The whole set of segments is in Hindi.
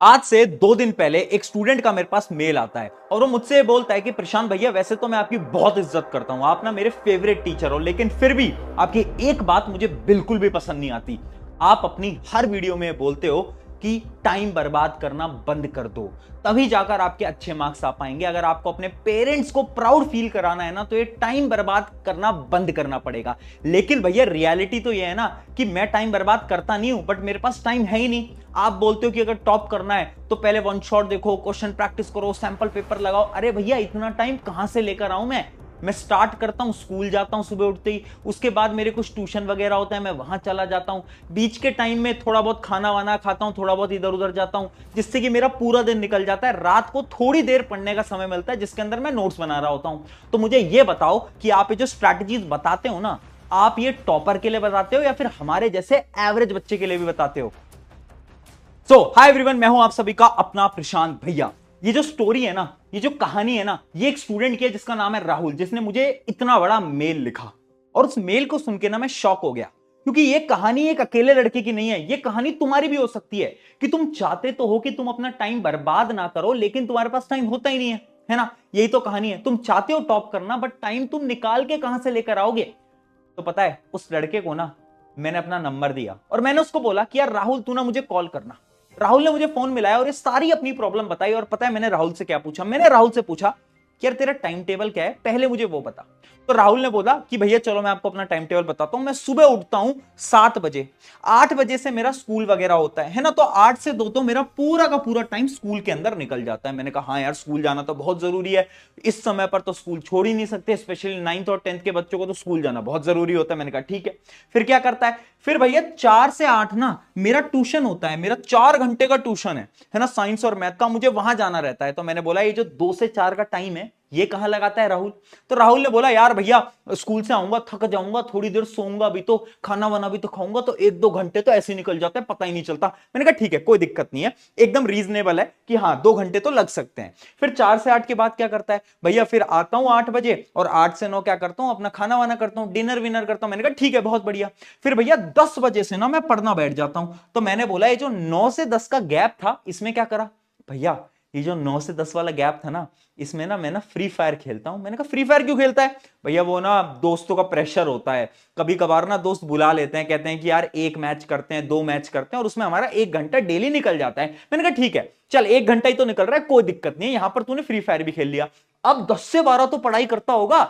आज से 2 दिन पहले एक स्टूडेंट का मेरे पास मेल आता है और वो मुझसे बोलता है कि प्रशांत भैया, वैसे तो मैं आपकी बहुत इज्जत करता हूं, आप ना मेरे फेवरेट टीचर हो, लेकिन फिर भी आपकी एक बात मुझे बिल्कुल भी पसंद नहीं आती। आप अपनी हर वीडियो में बोलते हो कि टाइम बर्बाद करना बंद कर दो, तभी जाकर आपके अच्छे मार्क्स आ पाएंगे। अगर आपको अपने पेरेंट्स को प्राउड फील कराना है ना, तो ये टाइम बर्बाद करना बंद करना पड़ेगा। लेकिन भैया रियलिटी तो ये है ना कि मैं टाइम बर्बाद करता नहीं हूं, बट मेरे पास टाइम है ही नहीं। आप बोलते हो कि अगर टॉप करना है तो पहले वन शॉट देखो, क्वेश्चन प्रैक्टिस करो, सैंपल पेपर लगाओ। अरे भैया, इतना टाइम कहां से लेकर आऊं मैं स्टार्ट करता हूं, स्कूल जाता हूं सुबह उठते ही, उसके बाद मेरे कुछ ट्यूशन वगैरह होता है, मैं वहां चला जाता हूं, बीच के टाइम में थोड़ा बहुत खाना वाना खाता हूं, थोड़ा बहुत इधर उधर जाता हूं, जिससे कि मेरा पूरा दिन निकल जाता है। रात को थोड़ी देर पढ़ने का समय मिलता है जिसके अंदर मैं नोट्स बना रहा होता हूं। तो मुझे यह बताओ कि आप ये जो स्ट्रैटेजीज बताते हो ना, आप ये टॉपर के लिए बताते हो या फिर हमारे जैसे एवरेज बच्चे के लिए भी बताते हो? हाय एवरीवन, मैं हूं आप सभी का अपना प्रशांत भैया। ये जो स्टोरी है ना, ये जो कहानी है ना, ये एक स्टूडेंट की है जिसका नाम है राहुल, जिसने मुझे इतना बड़ा मेल लिखा। और उस मेल को सुन के ना मैं शॉक हो गया, क्योंकि ये कहानी एक अकेले लड़के की नहीं है, ये कहानी तुम्हारी भी हो सकती है। कि तुम चाहते तो हो कि तुम अपना टाइम बर्बाद ना करो, लेकिन तुम्हारे पास टाइम होता ही नहीं है ना? यही तो कहानी है। तुम चाहते हो टॉप करना, बट टाइम तुम निकाल के कहां से लेकर आओगे? तो पता है, उस लड़के को ना मैंने अपना नंबर दिया और मैंने उसको बोला कि यार राहुल, तू ना मुझे कॉल करना। राहुल ने मुझे फोन मिलाया और ये सारी अपनी प्रॉब्लम बताई। और पता है मैंने राहुल से क्या पूछा? मैंने राहुल से पूछा कि यार तेरा टाइम टेबल क्या है, पहले मुझे वो बता। तो राहुल ने बोला कि भैया चलो मैं आपको अपना टाइम टेबल बताता हूं। मैं सुबह उठता हूं 7 बजे, 8 बजे से मेरा स्कूल वगैरह होता है ना, तो 8 से 2 तो मेरा पूरा का पूरा टाइम स्कूल के अंदर निकल जाता है। मैंने कहा हाँ यार, स्कूल जाना तो बहुत जरूरी है, इस समय पर तो स्कूल छोड़ ही नहीं सकते, स्पेशली 9th और 10th के बच्चों को तो स्कूल जाना बहुत जरूरी होता है। मैंने कहा ठीक है। फिर क्या करता है? फिर भैया 4 से 8 ना मेरा ट्यूशन होता है, मेरा 4 घंटे का ट्यूशन है ना, साइंस और मैथ का, मुझे वहां जाना रहता है। तो मैंने बोला ये जो 2 से 4 का टाइम है, ये कहां लगाता है राहुल? तो राहुल ने बोला यार भैया, स्कूल से आऊंगा, थक जाऊंगा, थोड़ी देर सोऊंगा भी, तो खाना वाना भी तो खाऊंगा, तो 1-2 घंटे तो ऐसे निकल जाते हैं, पता ही नहीं चलता। मैंने कहा ठीक है, कोई दिक्कत नहीं है, एकदम रीजनेबल है कि हाँ 2 घंटे तो लग सकते हैं। फिर 4 से 8 के बाद क्या करता है भैया? फिर आता हूं 8 बजे और 8 से 9 क्या करता हूं? अपना खाना वाना करता हूं, डिनर विनर करता हूं। मैंने कहा ठीक है, बहुत बढ़िया। फिर भैया 10 बजे से ना मैं पढ़ना बैठ जाता हूं। तो मैंने बोला ये जो 9 से 10 का गैप था, इसमें क्या करा भैया? ये जो 9 से 10 वाला गैप था ना, इसमें ना मैं ना फ्री फायर खेलता हूं। मैंने कहा फ्री फायर क्यों खेलता है भैया? वो ना दोस्तों का प्रेशर होता है, कभी कभार ना दोस्त बुला लेते हैं, कहते हैं कि यार एक मैच करते हैं, 2 मैच करते हैं, और उसमें हमारा 1 घंटा डेली निकल जाता है। मैंने कहा ठीक है, चल 1 घंटा ही तो निकल रहा है, कोई दिक्कत नहीं है, यहां पर तूने फ्री फायर भी खेल लिया, अब 10 से 12 तो पढ़ाई करता होगा।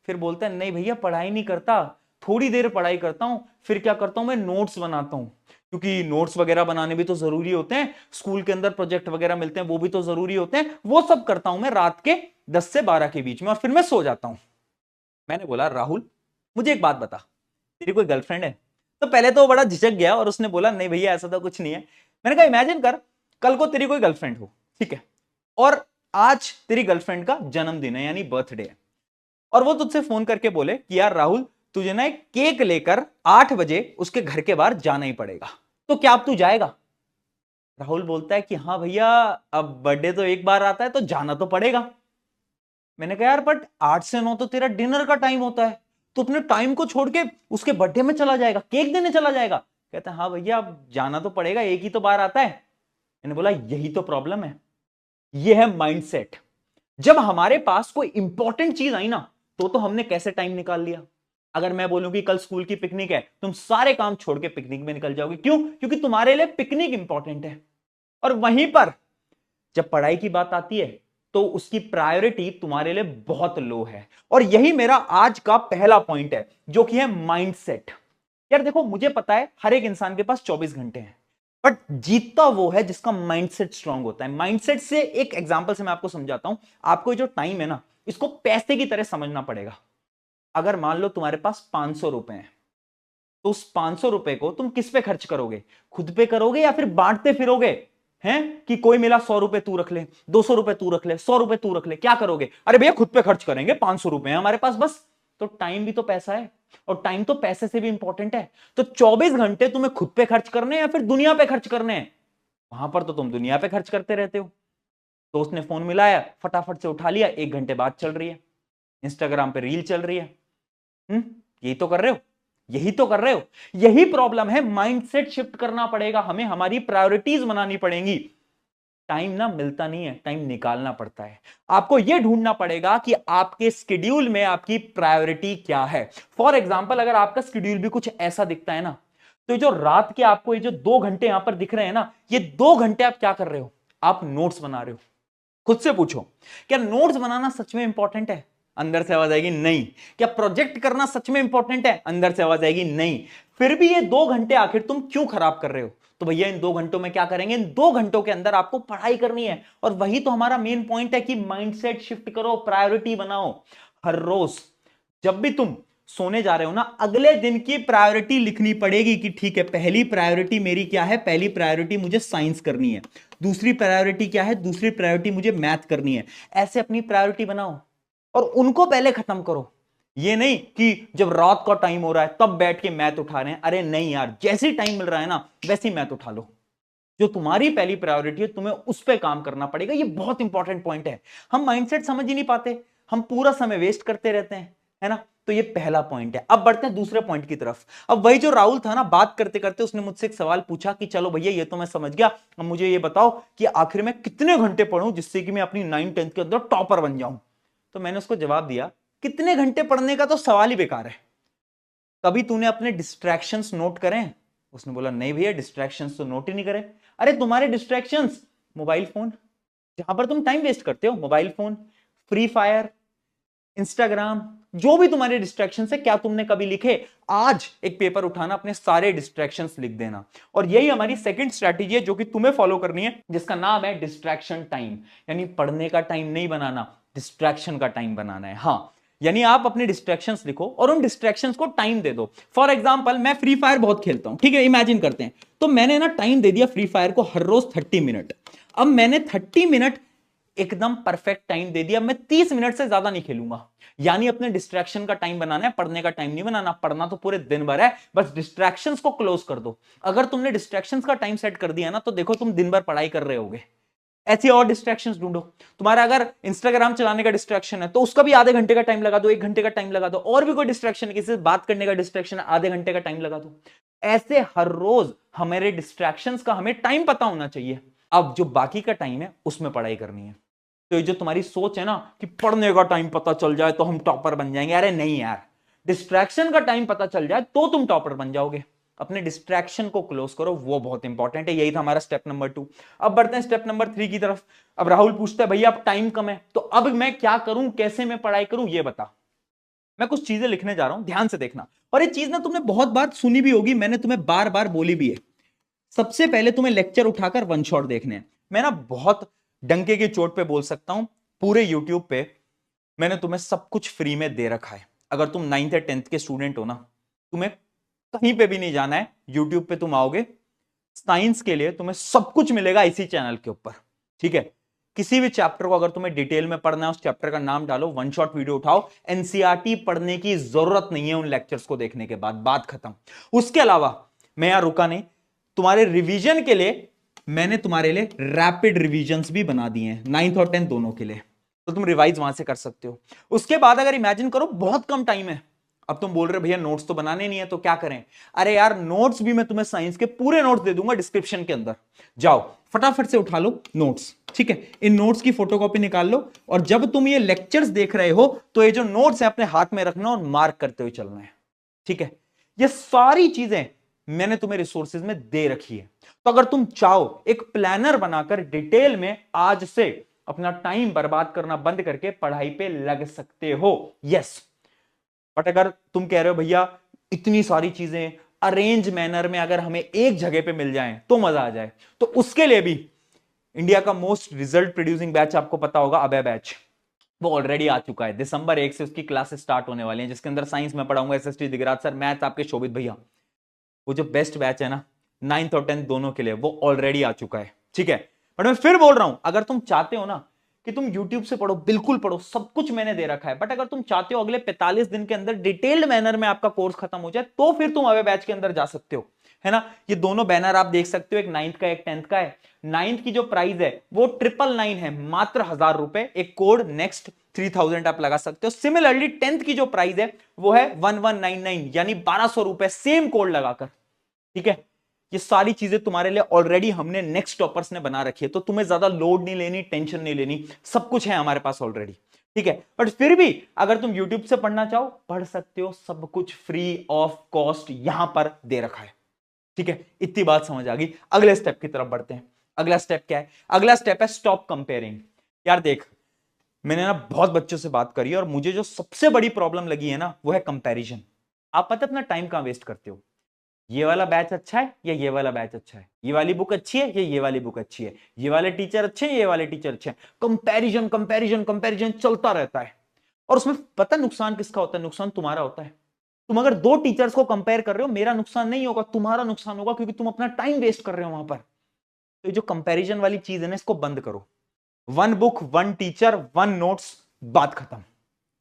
फिर बोलता है नहीं भैया, पढ़ाई नहीं करता, थोड़ी देर पढ़ाई करता हूं, फिर क्या करता हूं मैं? नोट्स बनाता हूं, क्योंकि नोट्स वगैरह बनाने भी तो जरूरी होते हैं, स्कूल के अंदर प्रोजेक्ट वगैरह मिलते हैं, वो भी तो जरूरी होते हैं, वो सब करता हूं मैं रात के 10 से 12 के बीच में, और फिर मैं सो जाता हूं। मैंने बोला राहुल, मुझे एक बात बता, तेरी कोई गर्लफ्रेंड है? तो पहले तो वो बड़ा झिझक गया और उसने बोला नहीं भैया, ऐसा तो कुछ नहीं है। मैंने कहा इमेजिन कर, कल को तेरी कोई गर्लफ्रेंड हो, ठीक है, और आज तेरी गर्लफ्रेंड का जन्मदिन है, यानी बर्थडे है, और वो तुझसे फोन करके बोले कि यार राहुल, तुझे ना एक केक लेकर 8 बजे उसके घर के बाहर जाना ही पड़ेगा, तो क्या अब तू जाएगा? राहुल बोलता है कि हाँ भैया, अब बर्थडे तो एक बार आता है, तो जाना तो पड़ेगा। मैंने कहा यार बट 8 से 9 तो तेरा डिनर का टाइम होता है, तो अपने टाइम को छोड़ के उसके बर्थडे में चला जाएगा, केक देने चला जाएगा? कहता है हाँ भैया, अब जाना तो पड़ेगा, एक ही तो बार आता है। मैंने बोला यही तो प्रॉब्लम है, ये है माइंडसेट। जब हमारे पास कोई इंपॉर्टेंट चीज आई ना, तो हमने कैसे टाइम निकाल लिया। अगर मैं बोलूं कि कल स्कूल की पिकनिक है, तुम सारे काम छोड़ के पिकनिक में निकल जाओगे। क्यों? क्योंकि तुम्हारे लिए पिकनिक इंपॉर्टेंट है। और वहीं पर जब पढ़ाई की बात आती है, तो उसकी प्रायोरिटी तुम्हारे लिए बहुत लो है। और यही मेरा आज का पहला पॉइंट है, जो कि है माइंडसेट। यार देखो, मुझे पता है हर एक इंसान के पास 24 घंटे हैं, बट जीतता वो है जिसका माइंडसेट स्ट्रांग होता है। माइंडसेट से एक एग्जांपल से मैं आपको समझाता हूं। आपको जो टाइम है ना, इसको पैसे की तरह समझना पड़ेगा। अगर मान लो तुम्हारे पास 500 रुपए हैं, तो उस 500 रुपए को तुम किस पे खर्च करोगे? खुद पे करोगे या फिर बांटते फिरोगे? हैं कि कोई मिला 100 रुपए तू रख ले, 200 रुपए तू रख ले, 100 रुपए तू रख ले, क्या करोगे? अरे भैया खुद पे खर्च करेंगे, 500 रुपए हैं हमारे पास बस। तो टाइम भी तो पैसा है, और टाइम तो पैसे से भी इंपॉर्टेंट है। तो 24 घंटे तुम्हें खुद पे खर्च करने हैं या फिर दुनिया पे खर्च करने हैं? वहां पर तो तुम दुनिया पे खर्च करते रहते हो। दोस्त ने फोन मिलाया, फटाफट से उठा लिया, 1 घंटे बात चल रही है, इंस्टाग्राम पे रील चल रही है। यही तो कर रहे हो, यही तो कर रहे हो। यही प्रॉब्लम है, माइंडसेट शिफ्ट करना पड़ेगा हमें, हमारी प्रायोरिटीज बनानी पड़ेंगी। टाइम ना मिलता नहीं है, टाइम निकालना पड़ता है। आपको यह ढूंढना पड़ेगा कि आपके स्केड्यूल में आपकी प्रायोरिटी क्या है। फॉर एग्जाम्पल, अगर आपका स्केड्यूल भी कुछ ऐसा दिखता है ना, तो ये जो रात के आपको ये जो 2 घंटे यहां पर दिख रहे हैं ना, ये 2 घंटे आप क्या कर रहे हो? आप नोट्स बना रहे हो। खुद से पूछो, क्या नोट्स बनाना सच में इंपॉर्टेंट है? अंदर से आवाज आएगी नहीं। क्या प्रोजेक्ट करना सच में इंपॉर्टेंट है? अंदर से आवाज आएगी नहीं। फिर भी ये 2 घंटे आखिर तुम क्यों खराब कर रहे हो? तो भैया इन 2 घंटों में क्या करेंगे? इन 2 घंटों के अंदर आपको पढ़ाई करनी है। और वही तो हमारा मेन पॉइंट है कि माइंडसेट शिफ्ट करो, प्रायोरिटी बनाओ। हर रोज जब भी तुम सोने जा रहे हो ना, अगले दिन की प्रायोरिटी लिखनी पड़ेगी कि ठीक है, पहली प्रायोरिटी मेरी क्या है? पहली प्रायोरिटी मुझे साइंस करनी है। दूसरी प्रायोरिटी क्या है? दूसरी प्रायोरिटी मुझे मैथ करनी है। ऐसे अपनी प्रायोरिटी बनाओ और उनको पहले खत्म करो। ये नहीं कि जब रात का टाइम हो रहा है तब बैठ के मैथ उठा रहे हैं। अरे नहीं यार, जैसे टाइम मिल रहा है ना वैसे ही मैथ उठा लो। जो तुम्हारी पहली प्रायोरिटी है तुम्हें उस पर काम करना पड़ेगा। ये बहुत इंपॉर्टेंट पॉइंट है। हम माइंडसेट समझ ही नहीं पाते, हम पूरा समय वेस्ट करते रहते हैं, है ना। तो ये पहला पॉइंट है। अब बढ़ते हैं दूसरे पॉइंट की तरफ। अब वही जो राहुल था ना, बात करते करते उसने मुझसे एक सवाल पूछा कि चलो भैया ये तो मैं समझ गया, अब मुझे ये बताओ कि आखिर में कितने घंटे पढूं जिससे कि मैं अपनी 9th-10th के अंदर टॉपर बन जाऊं। तो मैंने उसको जवाब दिया, कितने घंटे पढ़ने का तो सवाल ही बेकार है। कभी तूने अपने डिस्ट्रैक्शंस नोट करें? उसने बोला नहीं भैया, डिस्ट्रैक्शंस तो नोट ही नहीं करे। अरे तुम्हारे डिस्ट्रैक्शंस मोबाइल फोन, जहां पर तुम टाइम वेस्ट करते हो, mobile phone, free fire, Instagram, जो भी तुम्हारे डिस्ट्रैक्शन है, क्या तुमने कभी लिखे? आज एक पेपर उठाना, अपने सारे डिस्ट्रैक्शंस लिख देना। और यही हमारी सेकंड स्ट्रैटेजी है जो कि तुम्हें फॉलो करनी है, जिसका नाम है डिस्ट्रैक्शन टाइम। यानी पढ़ने का टाइम नहीं बनाना, डिस्ट्रैक्शन का टाइम बनाना है। हाँ, यानी आप अपने डिस्ट्रैक्शंस लिखो और उन डिस्ट्रैक्शंस को टाइम दे दो। फॉर एग्जांपल, मैं फ्री फायर बहुत खेलता हूं, ठीक है, इमेजिन करते हैं। तो मैंने ना टाइम दे दिया फ्री फायर को हर रोज 30 मिनट। अब मैंने 30 मिनट एकदम परफेक्ट टाइम दे दिया, मैं 30 मिनट से ज्यादा नहीं खेलूंगा। यानी अपने डिस्ट्रैक्शन का टाइम बनाना है, पढ़ने का टाइम नहीं बनाना। पढ़ना तो पूरे दिन भर है, बस डिस्ट्रैक्शंस को क्लोज कर दो। अगर तुमने डिस्ट्रैक्शंस का टाइम सेट कर दिया ना, तो देखो तुम दिन भर पढ़ाई कर रहे होगे। ऐसी और डिस्ट्रैक्शंस ढूंढो। तुम्हारा अगर इंस्टाग्राम चलाने का डिस्ट्रैक्शन है तो उसका भी आधे घंटे का टाइम लगा दो, 1 घंटे का टाइम लगा दो। और भी कोई डिस्ट्रैक्शन है, किसी से बात करने का डिस्ट्रैक्शन है, आधे घंटे का टाइम लगा दो। ऐसे हर रोज हमारे डिस्ट्रैक्शंस का हमें टाइम पता होना चाहिए। अब जो बाकी का टाइम है उसमें पढ़ाई करनी है। तो ये जो तुम्हारी सोच है ना कि पढ़ने का टाइम पता चल जाए तो हम टॉपर बन जाएंगे, अरे नहीं यार, डिस्ट्रैक्शन का टाइम पता चल जाए तो तुम टॉपर बन जाओगे। अपने डिस्ट्रैक्शन को क्लोज करो, वो बहुत इंपॉर्टेंट है। यही था हमारा स्टेप नंबर 2। अब बढ़ते हैं स्टेप नंबर 3 की तरफ। अब राहुल पूछता है, भैया अब टाइम कम है तो अब मैं क्या करूं, कैसे मैं पढ़ाई करूं, ये बता। मैं कुछ चीजें लिखने जा रहा हूं, ध्यान से देखना। और ये चीज ना तुमने बहुत बार सुनी भी होगी, मैंने तुम्हें बार बार बोली भी है। सबसे पहले तुम्हें लेक्चर उठाकर वन शॉट देखने हैं। मैं ना बहुत डंके की चोट पे बोल सकता हूं, पूरे यूट्यूब पे मैंने तुम्हें सब कुछ फ्री में दे रखा है। अगर तुम 9th या 10th के स्टूडेंट हो ना, तुम्हें कहीं पे भी नहीं जाना है, यूट्यूब पे तुम आओगे, साइंस के लिए तुम्हें सब कुछ मिलेगा इसी चैनल के ऊपर। ठीक है, किसी भी चैप्टर को अगर तुम्हें डिटेल में पढ़ना है, उस चैप्टर का नाम डालो, वन शॉट वीडियो उठाओ। एनसीईआरटी पढ़ने की जरूरत नहीं है उन लेक्चर्स को देखने के बाद, बात खत्म। उसके अलावा मैं यहां रुका नहीं, तुम्हारे रिवीजन के लिए मैंने तुम्हारे लिए रैपिड रिवीजन्स भी बना दिए हैं, 9th और 10th दोनों के लिए। तो तुम रिवाइज वहां से कर सकते हो। उसके बाद अगर इमेजिन करो बहुत कम टाइम है, अब तुम बोल रहे भैया नोट्स तो बनाने नहीं है तो क्या करें? अरे यार, नोट्स भी मैं तुम्हें साइंस के पूरे नोट्स दे दूंगा डिस्क्रिप्शन के अंदर। जाओ फटाफट से उठा लो नोट्स, ठीक है, इन नोट्स की फोटोकॉपी निकाल लो। और जब तुम ये लेक्चर्स देख रहे हो तो ये जो नोट्स है अपने हाथ में रखना और मार्क करते हुए चलना है। ठीक है, ये सारी चीजें मैंने तुम्हें रिसोर्सेज में दे रखी है। तो अगर तुम चाहो, एक प्लानर बनाकर डिटेल में आज से अपना टाइम बर्बाद करना बंद करके पढ़ाई पे लग सकते हो। यस, बट अगर तुम कह रहे हो भैया इतनी सारी चीजें अरेंज मैनर में अगर हमें एक जगह पे मिल जाएं तो मजा आ जाए, तो उसके लिए भी इंडिया का मोस्ट रिजल्ट प्रोड्यूसिंग बैच आपको पता होगा, अभय बैच, वो ऑलरेडी आ चुका है। दिसंबर 1 से उसकी क्लासेस स्टार्ट होने वाली हैं, जिसके अंदर साइंस में पढ़ाऊंगा एसएसटी दिगराज सर, मैथ आपके शोभित भैया। वो जो बेस्ट बैच है ना 9th और 10th दोनों के लिए, वो ऑलरेडी आ चुका है। ठीक है, बट मैं फिर बोल रहा हूं, अगर तुम चाहते हो ना कि तुम YouTube से पढ़ो, बिल्कुल पढ़ो, सब कुछ मैंने दे रखा है। बट अगर तुम चाहते हो अगले 45 दिन के अंदर डिटेल्ड मैनर में आपका कोर्स खत्म हो जाए, तो फिर तुम अवे बैच के अंदर जा सकते हो, है ना। ये दोनों बैनर आप देख सकते हो, एक 9th का एक 10th का है। 9th की जो प्राइस है वो 999 है, मात्र 1000 रुपए। एक कोड नेक्स्ट 3000 आप लगा सकते हो। सिमिलरली 10th की जो प्राइस है वो है 1199, यानी 1200 रुपए, सेम कोड लगाकर। ठीक है, ये सारी चीजें तुम्हारे लिए ऑलरेडी हमने नेक्स्ट टॉपर्स ने बना रखी है, तो तुम्हें ज्यादा लोड नहीं लेनी, टेंशन नहीं लेनी, सब कुछ है हमारे पास ऑलरेडी, ठीक है। बट फिर भी अगर तुम यूट्यूब से पढ़ना चाहो पढ़ सकते हो, सब कुछ फ्री ऑफ कॉस्ट यहां पर दे रखा है, ठीक है। इतनी बात समझ आ गई, अगले स्टेप की तरफ बढ़ते हैं। अगला स्टेप क्या है? अगला स्टेप है स्टॉप कंपेयरिंग। यार देख, मैंने ना बहुत बच्चों से बात करी और मुझे जो सबसे बड़ी प्रॉब्लम लगी है ना वो है कंपैरिजन। आप पता अपना टाइम कहां वेस्ट करते हो? ये वाला बैच अच्छा है या ये वाला बैच अच्छा है, ये वाली बुक अच्छी है या ये वाली बुक अच्छी है, ये वाले टीचर अच्छे हैं ये वाले टीचर अच्छे हैं। कंपैरिजन कंपैरिजन कंपैरिजन चलता रहता है, और उसमें पता नुकसान किसका होता है? नुकसान तुम्हारा होता है। तुम अगर दो टीचर्स को कंपेयर कर रहे हो, मेरा नुकसान नहीं होगा, तुम्हारा नुकसान होगा, क्योंकि तुम अपना टाइम वेस्ट कर रहे हो वहां पर। तो ये जो कंपैरिजन वाली चीज है ना, इसको बंद करो। One book, one teacher, one notes, बात खत्म,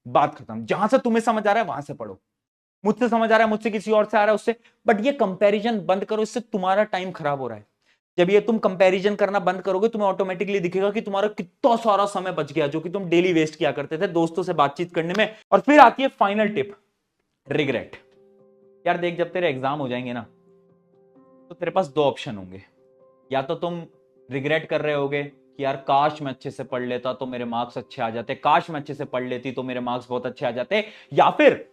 बात खत्म। जहां से तुम्हें समझ आ रहा है वहां से पढ़ो, मुझसे समझ आ रहा है, मुझसे किसी और से आ रहा है उससे, बट ये कंपैरिजन बंद करो, इससे तुम्हारा टाइम खराब हो रहा है। जब ये तुम कंपैरिजन करना बंद करोगे, तुम्हें ऑटोमेटिकली दिखेगा कि तुम्हारा कितना सारा समय बच गया जो कि तुम डेली वेस्ट किया करते थे दोस्तों से बातचीत करने में। और फिर आती है फाइनल टिप, रिग्रेट। यार देख, जब तेरे एग्जाम हो जाएंगे ना, तो तेरे पास दो ऑप्शन होंगे। या तो तुम रिग्रेट कर रहे होगे कि यार काश मैं अच्छे से पढ़ लेता तो मेरे मार्क्स अच्छे आ जाते, काश मैं अच्छे से पढ़ लेती तो मेरे मार्क्स बहुत अच्छे आ जाते। या फिर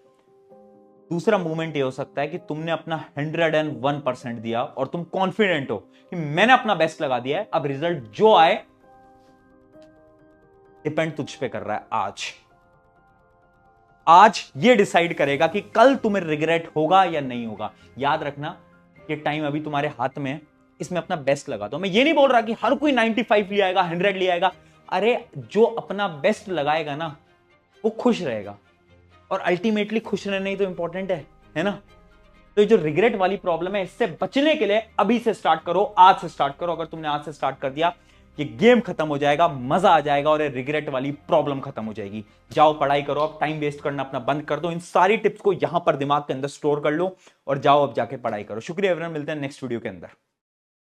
दूसरा मूवमेंट ये हो सकता है कि तुमने अपना 101% दिया और तुम कॉन्फिडेंट हो कि मैंने अपना बेस्ट लगा दिया है, अब रिजल्ट जो आए डिपेंड तुझ पे कर रहा है। आज ये डिसाइड करेगा कि कल तुम्हें रिग्रेट होगा या नहीं होगा। याद रखना, ये टाइम अभी तुम्हारे हाथ में है, इसमें अपना बेस्ट लगा दो। मैं ये नहीं बोल रहा कि हर कोई 95 ले आएगा, 100 ले आएगा। अरे जो अपना बेस्ट लगाएगा ना वो खुश रहेगा, और अल्टीमेटली खुश रहना ही तो इंपॉर्टेंट है ना। तो ये जो रिग्रेट वाली प्रॉब्लम है, इससे बचने के लिए अभी से स्टार्ट करो, आज से स्टार्ट करो। अगर तुमने आज से स्टार्ट कर दिया, ये गेम खत्म हो जाएगा, मजा आ जाएगा और ये रिग्रेट वाली प्रॉब्लम खत्म हो जाएगी। जाओ पढ़ाई करो, अब टाइम वेस्ट करना अपना बंद कर दो। इन सारी टिप्स को यहां पर दिमाग के अंदर स्टोर कर लो और जाओ अब जाके पढ़ाई करो। शुक्रिया एवरीवन, मिलते हैं नेक्स्ट वीडियो के अंदर।